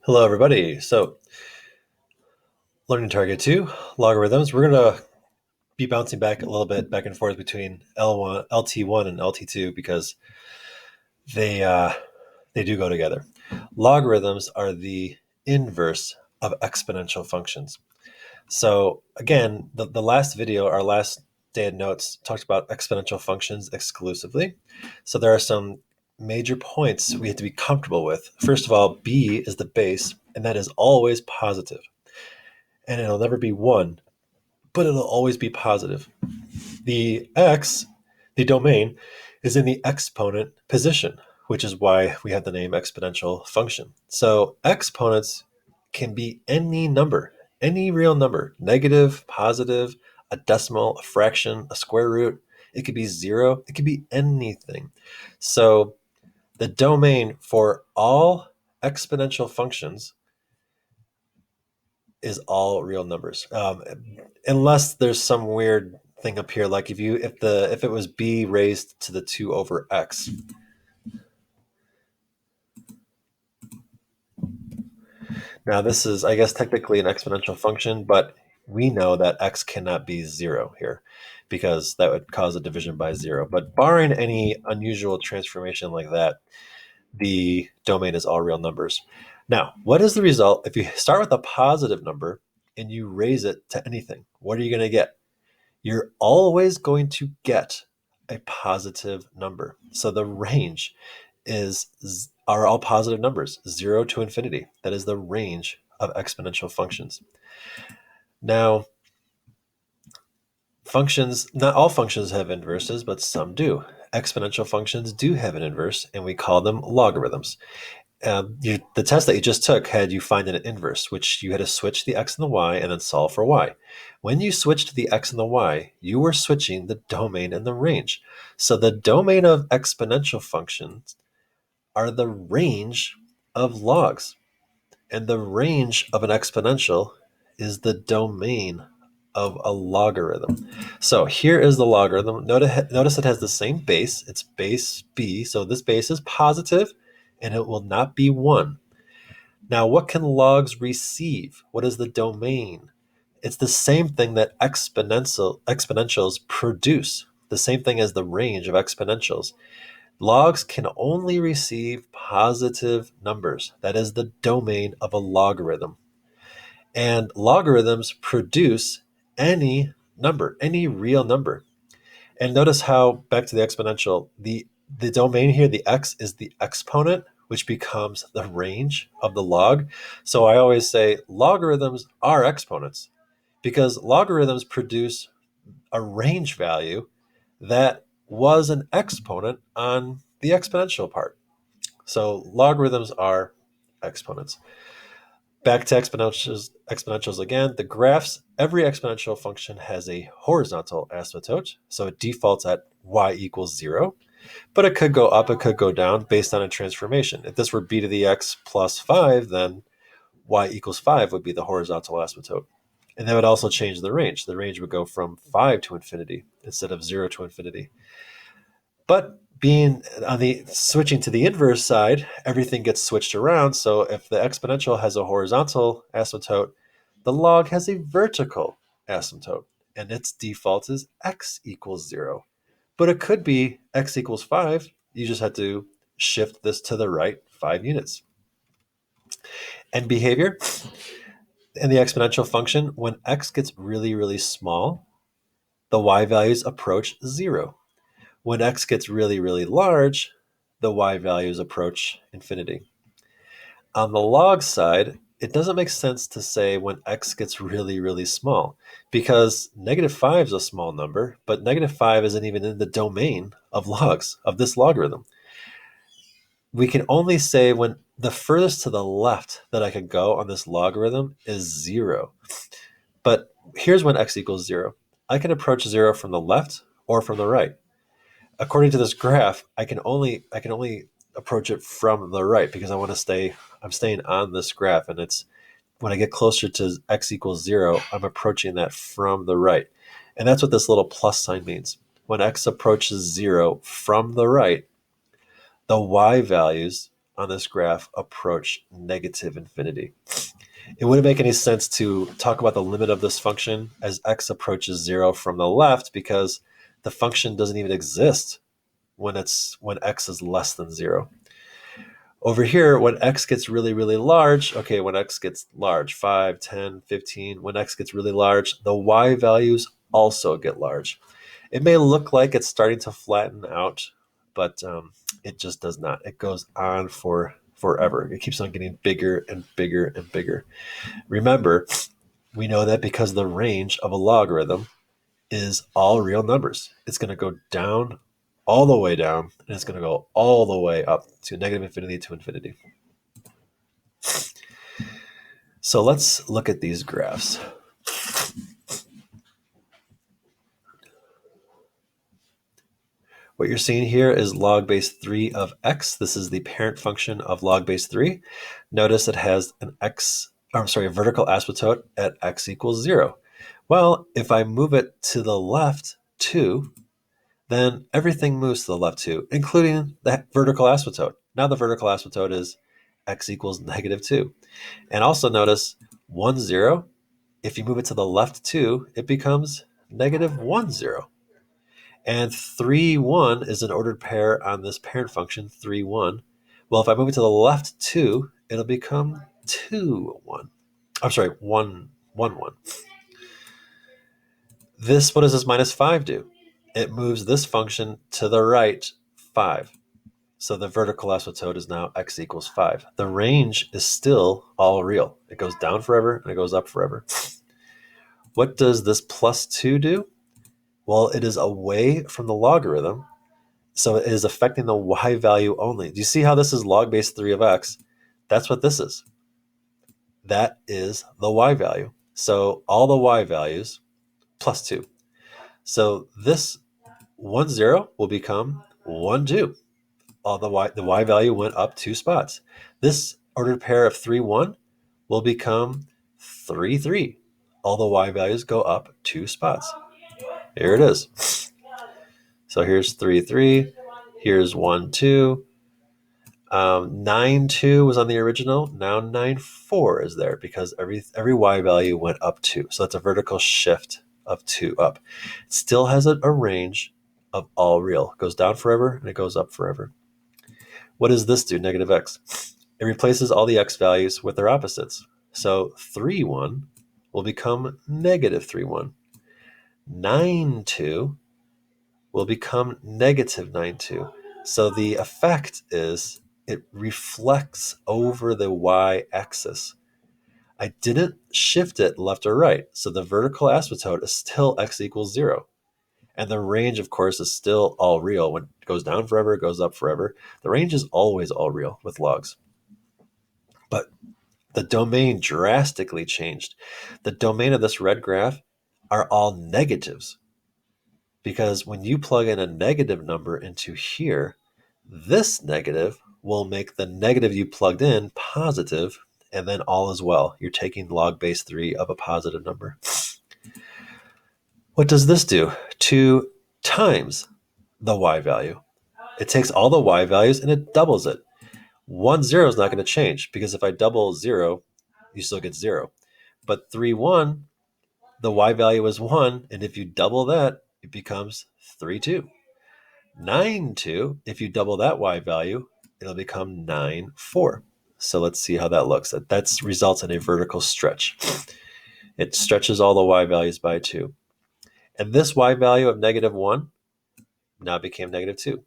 Hello, everybody. So, learning target two, logarithms. We're going to be bouncing back a little bit back and forth between L1, LT1 and LT2 because they uh, they do go together. Logarithms are the inverse of exponential functions. So, again, the last video, our last day of notes, talked about exponential functions exclusively. So, there are some major points we have to be comfortable with. First of all, b is the base, and that is always positive. And it'll never be 1, but it'll always be positive. The x, the domain, is in the exponent position, which is why we have the name exponential function. So exponents can be any number, any real number, negative, positive, a decimal, a fraction, a square root. It could be 0. It could be anything. So the domain for all exponential functions is all real numbers, unless there's some weird thing up here, like if it was b raised to the 2 over x. Now this is, I guess, technically an exponential function, but we know that x cannot be 0 here because that would cause a division by 0. But barring any unusual transformation like that, the domain is all real numbers. Now, what is the result if you start with a positive number and you raise it to anything? What are you going to get? You're always going to get a positive number. So the range are all positive numbers, 0 to infinity. That is the range of exponential functions. Now, functions, not all functions have inverses, but some do. Exponential functions do have an inverse, and we call them logarithms. The test that you just took had you find an inverse, which you had to switch the x and the y and then solve for y. When you switched the x and the y, you were switching the domain and the range. So the domain of exponential functions are the range of logs, and the range of an exponential is the domain of a logarithm. So here is the logarithm. Notice it has the same base. It's base b, so this base is positive, and it will not be 1. Now, what can logs receive? What is the domain? It's the same thing that exponentials produce, the same thing as the range of exponentials. Logs can only receive positive numbers. That is the domain of a logarithm. And logarithms produce any number, any real number. And notice how, back to the exponential, the domain here, the x, is the exponent, which becomes the range of the log. So I always say logarithms are exponents because logarithms produce a range value that was an exponent on the exponential part. So logarithms are exponents. Back to exponentials again. The graphs, every exponential function has a horizontal asymptote, so it defaults at y equals 0. But it could go up, it could go down based on a transformation. If this were b to the x plus 5, then y equals 5 would be the horizontal asymptote. And that would also change the range. The range would go from 5 to infinity instead of 0 to infinity. But being on the switching to the inverse side, everything gets switched around. So if the exponential has a horizontal asymptote, the log has a vertical asymptote, and its default is x equals 0. But it could be x equals 5. You just have to shift this to the right 5 units. And behavior in the exponential function, when x gets really, really small, the y values approach 0. When x gets really, really large, the y values approach infinity. On the log side, it doesn't make sense to say when x gets really, really small because -5 is a small number, but -5 isn't even in the domain of logs, of this logarithm. We can only say when the furthest to the left that I could go on this logarithm is 0. But here's when x equals 0. I can approach 0 from the left or from the right. According to this graph, I can only approach it from the right because I'm staying on this graph, and it's when I get closer to x equals 0, I'm approaching that from the right. And that's what this little plus sign means. When x approaches 0 from the right, the y values on this graph approach negative infinity. It wouldn't make any sense to talk about the limit of this function as x approaches 0 from the left, because the function doesn't even exist when x is less than 0. Over here, when x gets really, really large, okay, when x gets large, 5, 10, 15, when x gets really large, the y values also get large. It may look like it's starting to flatten out, but it just does not. It goes on for forever. It keeps on getting bigger and bigger and bigger. Remember, we know that because the range of a logarithm is all real numbers. It's going to go down, all the way down, and it's going to go all the way up to negative infinity to infinity. So let's look at these graphs. What you're seeing here is log base 3 of x. This is the parent function of log base 3. Notice it has a vertical asymptote at x equals 0. Well, if I move it to the left 2, then everything moves to the left 2, including the vertical asymptote. Now the vertical asymptote is x equals negative 2. And also notice 1, 0. If you move it to the left 2, it becomes negative 1, 0. And 3, 1 is an ordered pair on this parent function, 3, 1. Well, if I move it to the left 2, it'll become 2, 1. I'm sorry, 1, 1, 1. What does this minus 5 do? It moves this function to the right 5. So the vertical asymptote is now x equals 5. The range is still all real. It goes down forever and it goes up forever. What does this plus 2 do? Well, it is away from the logarithm, so it is affecting the y value only. Do you see how this is log base 3 of x? That's what this is. That is the y value. So all the y values plus 2. So this 1, 0 will become 1, 2. All the y value went up 2 spots. This ordered pair of 3, 1 will become 3, 3. All the y values go up 2 spots. Here it is. So here's 3, 3. Here's 1, 2. 9, 2 was on the original. Now 9, 4 is there because every y value went up 2. So that's a vertical shift of 2 up. It still has a range of all real. It goes down forever and it goes up forever. What does this do, negative x? It replaces all the x values with their opposites. So 3, 1 will become negative 3, 1. 9, 2 will become negative 9, 2. So the effect is it reflects over the y-axis. I didn't shift it left or right, so the vertical asymptote is still x equals 0. And the range, of course, is still all real. When it goes down forever, it goes up forever. The range is always all real with logs. But the domain drastically changed. The domain of this red graph are all negatives. Because when you plug in a negative number into here, this negative will make the negative you plugged in positive, and then all is well. You're taking log base 3 of a positive number. What does this do? 2 times the y value. It takes all the y values and it doubles it. 1, 0 is not going to change because if I double 0, you still get 0. But 3, 1, the y value is 1, and if you double that, it becomes 3, 2. 9, 2, if you double that y value, it'll become 9, 4. So let's see how that looks. That results in a vertical stretch. It stretches all the y values by 2. And this y value of negative 1 now became negative 2.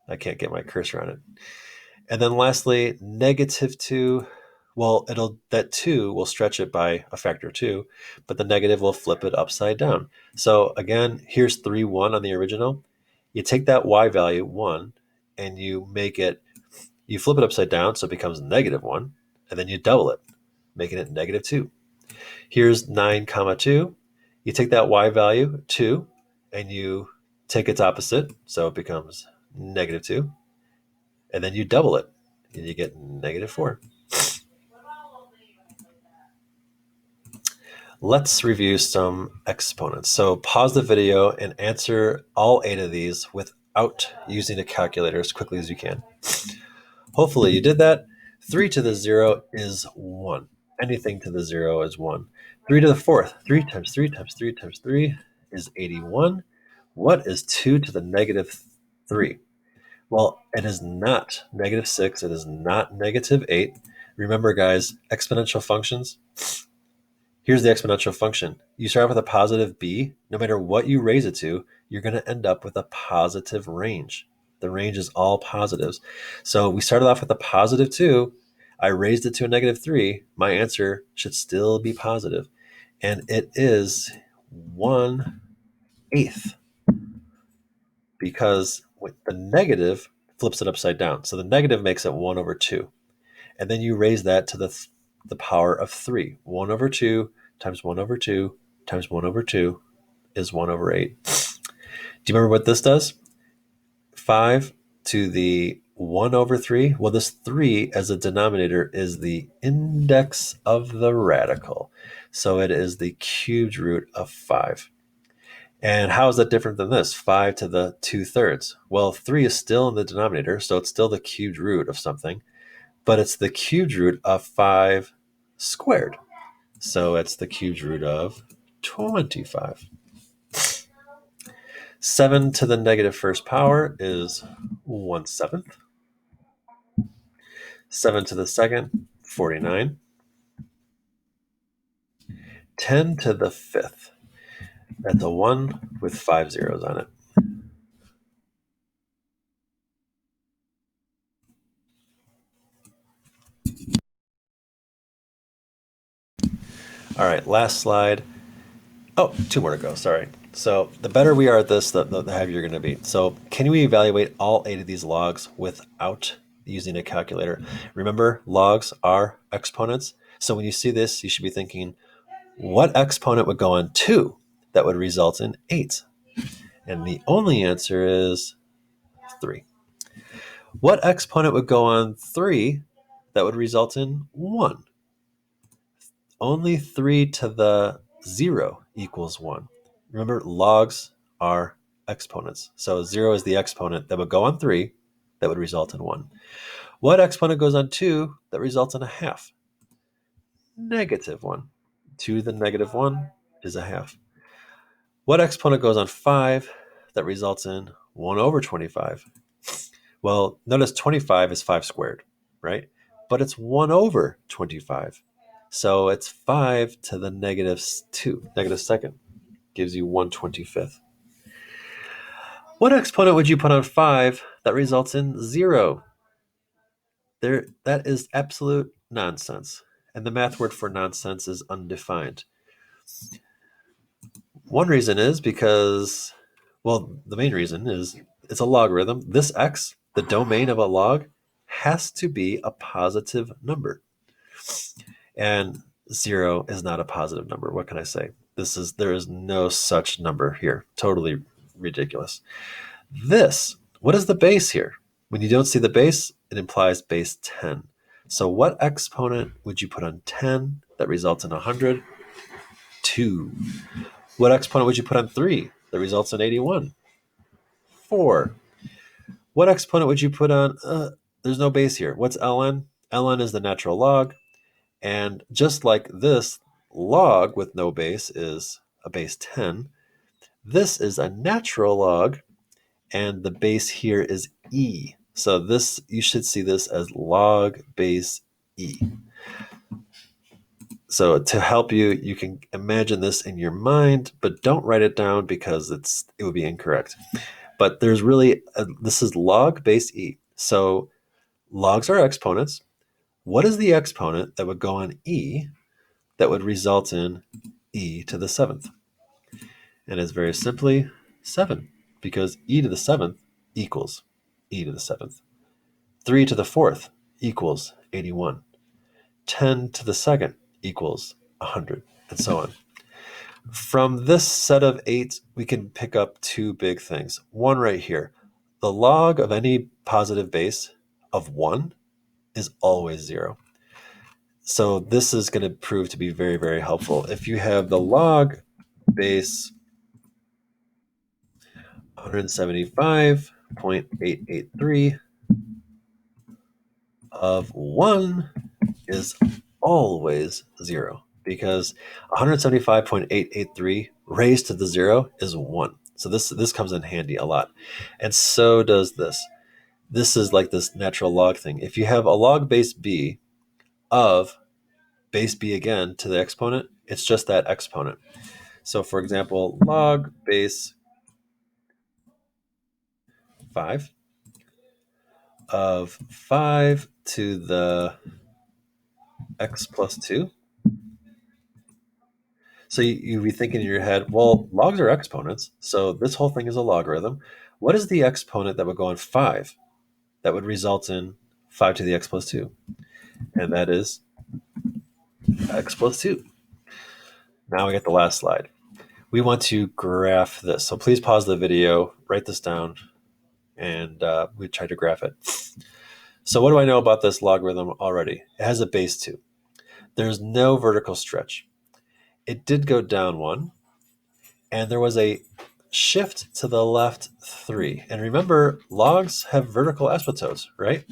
I can't get my cursor on it. And then lastly, negative 2, well, that 2 will stretch it by a factor of 2, but the negative will flip it upside down. So again, here's 3, 1 on the original. You take that y value, 1, and you flip it upside down so it becomes negative 1, and then you double it, making it negative 2. Here's 9, 2. You take that y value, 2, and you take its opposite, so it becomes negative 2, and then you double it, and you get negative 4. Let's review some exponents. So pause the video and answer all 8 of these without using a calculator as quickly as you can. Hopefully you did that. 3 to the 0 is 1. Anything to the 0 is 1. 3 to the 4th. 3 times 3 times 3 times 3 is 81. What is 2 to the negative 3? Well, it is not negative 6. It is not negative 8. Remember, guys, exponential functions. Here's the exponential function. You start with a positive b. No matter what you raise it to, you're going to end up with a positive range. The range is all positives. So we started off with a positive 2. I raised it to a negative 3. My answer should still be positive. And it is 1/8, because with the negative flips it upside down. So the negative makes it 1/2. And then you raise that to the power of 3. 1/2 times 1/2 times 1/2 is 1/8. Do you remember what this does? 5 to the 1/3. Well, this 3 as a denominator is the index of the radical. So it is the cubed root of 5. And how is that different than this? 5 to the 2/3. Well, 3 is still in the denominator, so it's still the cubed root of something, but it's the cubed root of 5 squared. So it's the cubed root of 25. 7 to the negative first power is 1/7. 7 to the second, 49. 10 to the fifth. That's a 1 with 5 zeros on it. All right, last slide. Oh, 2 more to go, sorry. So the better we are at this, the heavier you're going to be. So can we evaluate all 8 of these logs without using a calculator? Remember, logs are exponents. So when you see this, you should be thinking, what exponent would go on 2 that would result in 8? And the only answer is 3. What exponent would go on 3 that would result in 1? Only 3 to the 0 equals 1. Remember, logs are exponents. So 0 is the exponent that would go on 3 that would result in 1. What exponent goes on 2 that results in a half? -1. 2 to the negative 1 is a half. What exponent goes on 5 that results in 1/25? Well, notice 25 is 5 squared, right? But it's 1/25. So it's 5 to the negative 2, negative second, gives you 1/25. What exponent would you put on 5 that results in 0? That is absolute nonsense. And the math word for nonsense is undefined. One reason is because, well, the main reason is it's a logarithm. This x, the domain of a log, has to be a positive number. And 0 is not a positive number. What can I say? There is no such number here. Totally ridiculous. What is the base here? When you don't see the base, it implies base 10. So what exponent would you put on 10 that results in 100? 2. What exponent would you put on 3 that results in 81? 4. What exponent would you put on, there's no base here. What's ln? ln is the natural log. And just like this log with no base is a base 10, this is a natural log, and the base here is e. So this, you should see this as log base e. So to help you, you can imagine this in your mind, but don't write it down because it would be incorrect. But there's really, this is log base e. So logs are exponents. What is the exponent that would go on e that would result in e to the 7th? And it's very simply 7, because e to the 7th equals e to the 7th. 3 to the 4th equals 81. 10 to the 2nd equals 100, and so on. From this set of 8, we can pick up 2 big things. One right here. The log of any positive base of 1 is always 0. So this is going to prove to be very, very helpful. If you have the log base 175.883, of 1 is always 0 because 175.883 raised to the 0 is 1. So this comes in handy a lot. And so does this. This is like this natural log thing. If you have a log base b of base b again to the exponent, it's just that exponent. So for example, log base 5 of 5 to the x plus 2. So you'd be thinking in your head, well, logs are exponents, so this whole thing is a logarithm. What is the exponent that would go on 5 that would result in 5 to the x plus 2? And that is x plus 2. Now we get the last slide. We want to graph this. So please pause the video, write this down, and we try to graph it. So what do I know about this logarithm already? It has a base 2. There's no vertical stretch. It did go down 1, and there was a shift to the left 3. And remember, logs have vertical asymptotes, right?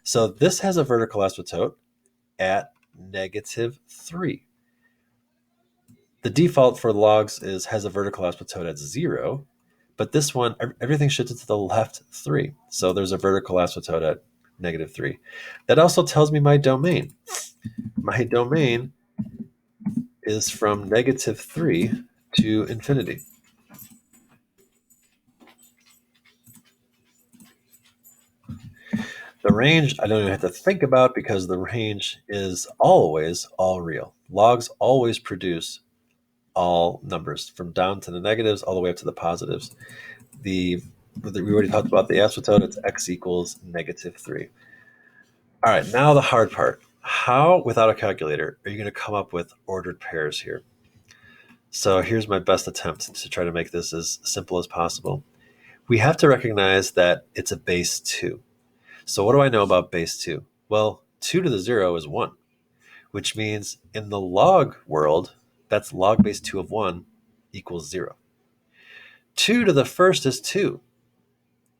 So this has a vertical asymptote at -3. The default for logs has a vertical asymptote at 0, but this one, everything shifted to the left 3. So there's a vertical asymptote at -3. That also tells me my domain. My domain is from -3 to infinity. The range I don't even have to think about because the range is always all real. Logs always produce all numbers from down to the negatives all the way up to the positives. We already talked about the asymptote. It's x equals -3. All right, now the hard part. How, without a calculator, are you going to come up with ordered pairs here? So here's my best attempt to try to make this as simple as possible. We have to recognize that it's a base 2. So what do I know about base 2? Well, 2 to the 0 is 1, which means in the log world, that's log base 2 of 1 equals 0. 2 to the first is 2.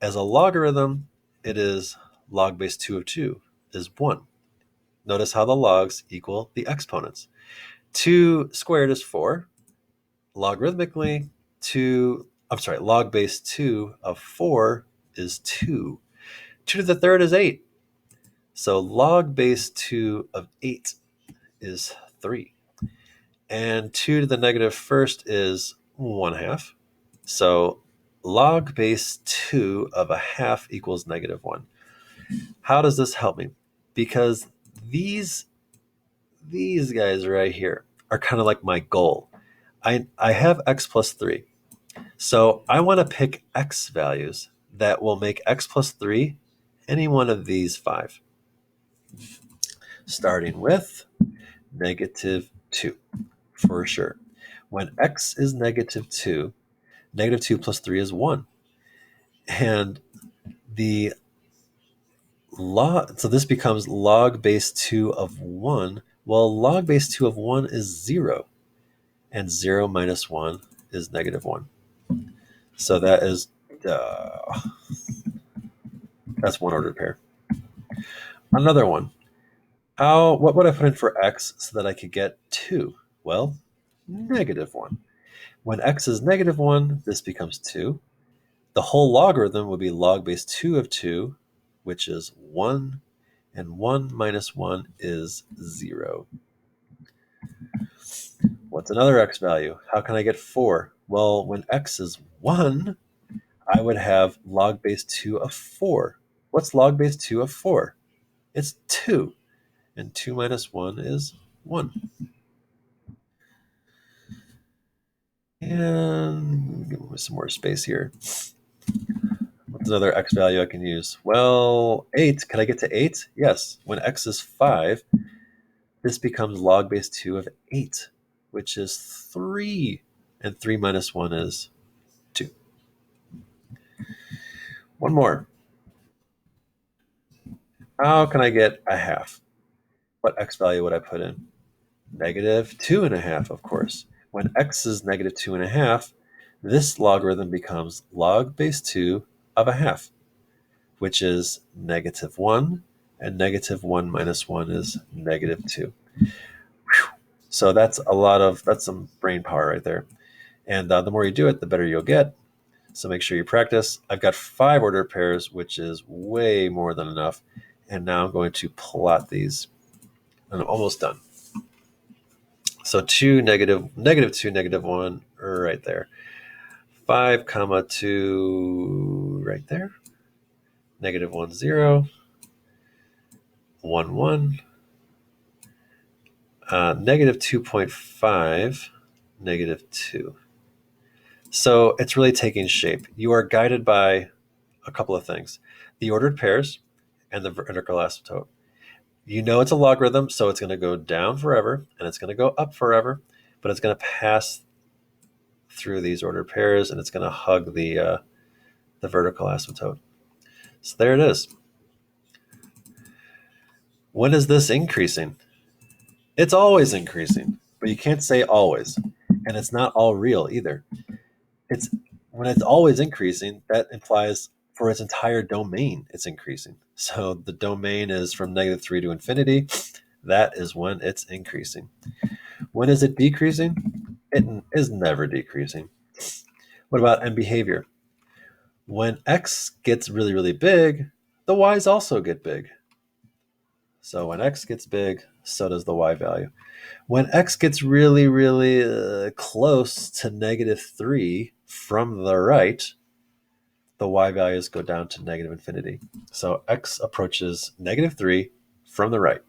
As a logarithm, it is log base 2 of 2 is 1. Notice how the logs equal the exponents. 2 squared is 4. Logarithmically, log base 2 of 4 is 2. 2 to the third is 8. So log base 2 of 8 is 3. And 2 to the negative first is 1/2. So log base 2 of a half equals -1. How does this help me? Because these guys right here are kind of like my goal. I have x plus 3. So I want to pick x values that will make x plus 3 any one of these 5. Starting with -2 for sure. When x is -2, -2 plus 3 is 1. And the so this becomes log base 2 of 1. Well, log base 2 of 1 is 0. And 0 minus 1 is -1. So that's one ordered pair. Another one. What would I put in for x so that I could get 2? Well, -1. When x is -1, this becomes 2. The whole logarithm would be log base 2 of 2, which is 1, and 1 minus 1 is 0. What's another x value? How can I get 4? Well, when x is 1, I would have log base 2 of 4. What's log base 2 of 4? It's 2. And 2 minus 1 is 1. And give me some more space here. What's another x value I can use? Well, 8. Can I get to 8? Yes. When x is 5, this becomes log base 2 of 8, which is 3. And 3 minus 1 is 2. One more. How can I get a half? What x value would I put in? -2.5, of course. When x is -2.5, this logarithm becomes log base 2 of a half, which is -1, and negative 1 minus 1 is negative 2. So that's some brain power right there. And the more you do it, the better you'll get. So make sure you practice. I've got 5 ordered pairs, which is way more than enough. And now I'm going to plot these. And I'm almost done. So 2, negative 2, negative 1, right there. 5, comma 2, right there. Negative 1, 0. 1, 1. Negative 2.5, negative 2. So it's really taking shape. You are guided by a couple of things: the ordered pairs and the vertical asymptote. You know it's a logarithm, so it's going to go down forever and it's going to go up forever, but it's going to pass through these ordered pairs and it's going to hug the vertical asymptote. So there it is. When is this increasing? It's always increasing, but you can't say always, and it's not all real either. It's when it's always increasing, that implies for its entire domain it's increasing. So the domain is from negative 3 to infinity. That is when it's increasing. When is it decreasing? It is never decreasing. What about end behavior? When x gets really, really big, the y's also get big. So when x gets big, so does the y value. When x gets really, really close to negative 3 from the right, the y values go down to negative infinity. So x approaches negative 3 from the right.